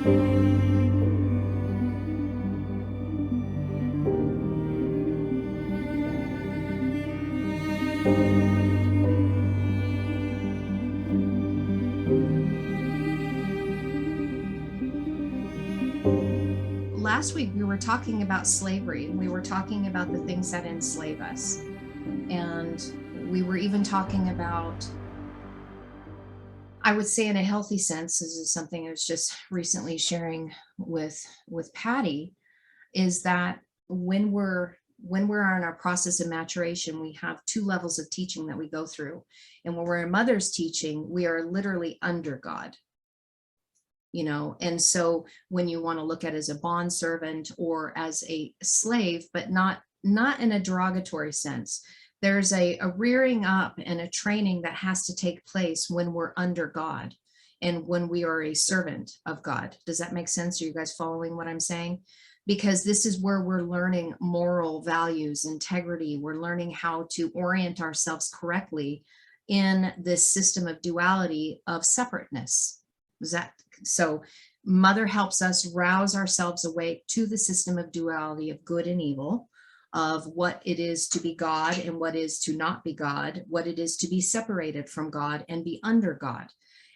Last week we were talking about slavery, and we were talking about the things that enslave us. And we were even talking about, I would say in a healthy sense, this is something I was just recently sharing with Patty, is that when we're in our process of maturation, we have two levels of teaching that we go through. And when we're in mother's teaching, we are literally under God. And so when you want to look at it as a bond servant or as a slave, but not in a derogatory sense, there's a rearing up and a training that has to take place when we're under God and when we are a servant of God. Does that make sense? Are you guys following what I'm saying? Because this is where we're learning moral values, integrity. We're learning how to orient ourselves correctly in this system of duality of separateness. So mother helps us rouse ourselves awake to the system of duality of good and evil, of what it is to be God and what is to not be God, what it is to be separated from God and be under God.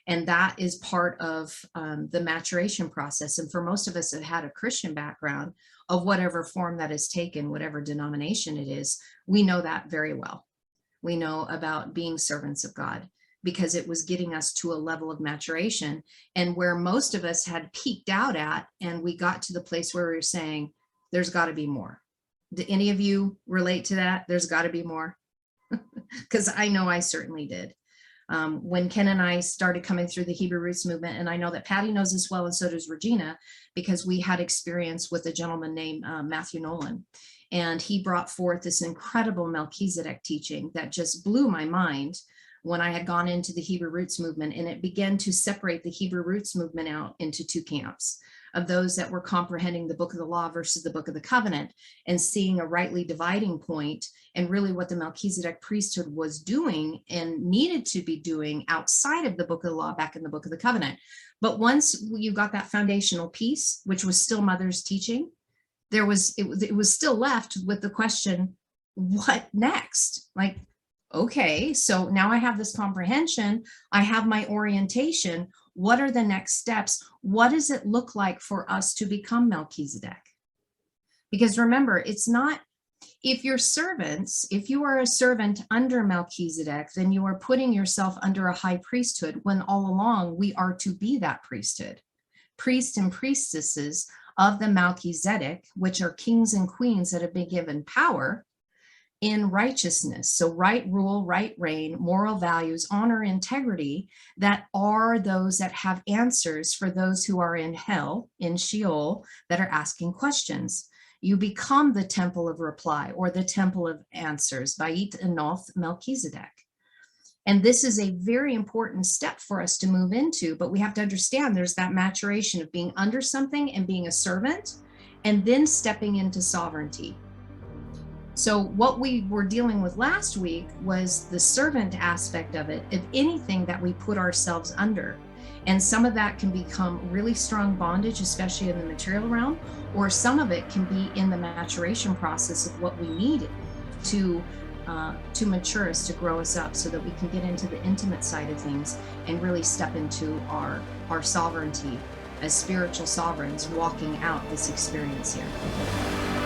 And that is part of the maturation process. And for most of us that had a Christian background of whatever form that is taken, whatever denomination it is, we know that very well. We know about being servants of God, because it was getting us to a level of maturation, and where most of us had peaked out at, and we got to the place where we were saying, there's got to be more. Do any of you relate to that? There's got to be more. Because I know I certainly did. When Ken and I started coming through the Hebrew Roots movement, and I know that Patty knows this well, and so does Regina, because we had experience with a gentleman named Matthew Nolan. And he brought forth this incredible Melchizedek teaching that just blew my mind when I had gone into the Hebrew Roots movement, and it began to separate the Hebrew Roots movement out into two camps of those that were comprehending the book of the law versus the book of the covenant and seeing a rightly dividing point, and really what the Melchizedek priesthood was doing and needed to be doing outside of the book of the law back in the book of the covenant. But once you got that foundational piece, which was still mother's teaching, it was still left with the question, what next? Like, okay, so now I have this comprehension, I have my orientation. What are the next steps? What does it look like for us to become Melchizedek? Because remember, it's not, if you're servants, if you are a servant under Melchizedek, then you are putting yourself under a high priesthood, when all along we are to be that priesthood. Priests and priestesses of the Melchizedek, which are kings and queens that have been given power in righteousness. So right rule, right reign, moral values, honor, integrity, that are those that have answers for those who are in hell, in Sheol, that are asking questions. You become the temple of reply, or the temple of answers, Bait Enoth Melchizedek. And this is a very important step for us to move into, but we have to understand there's that maturation of being under something and being a servant, and then stepping into sovereignty. So what we were dealing with last week was the servant aspect of it, of anything that we put ourselves under. And some of that can become really strong bondage, especially in the material realm, or some of it can be in the maturation process of what we need to mature us, to grow us up, so that we can get into the intimate side of things and really step into our sovereignty as spiritual sovereigns, walking out this experience here.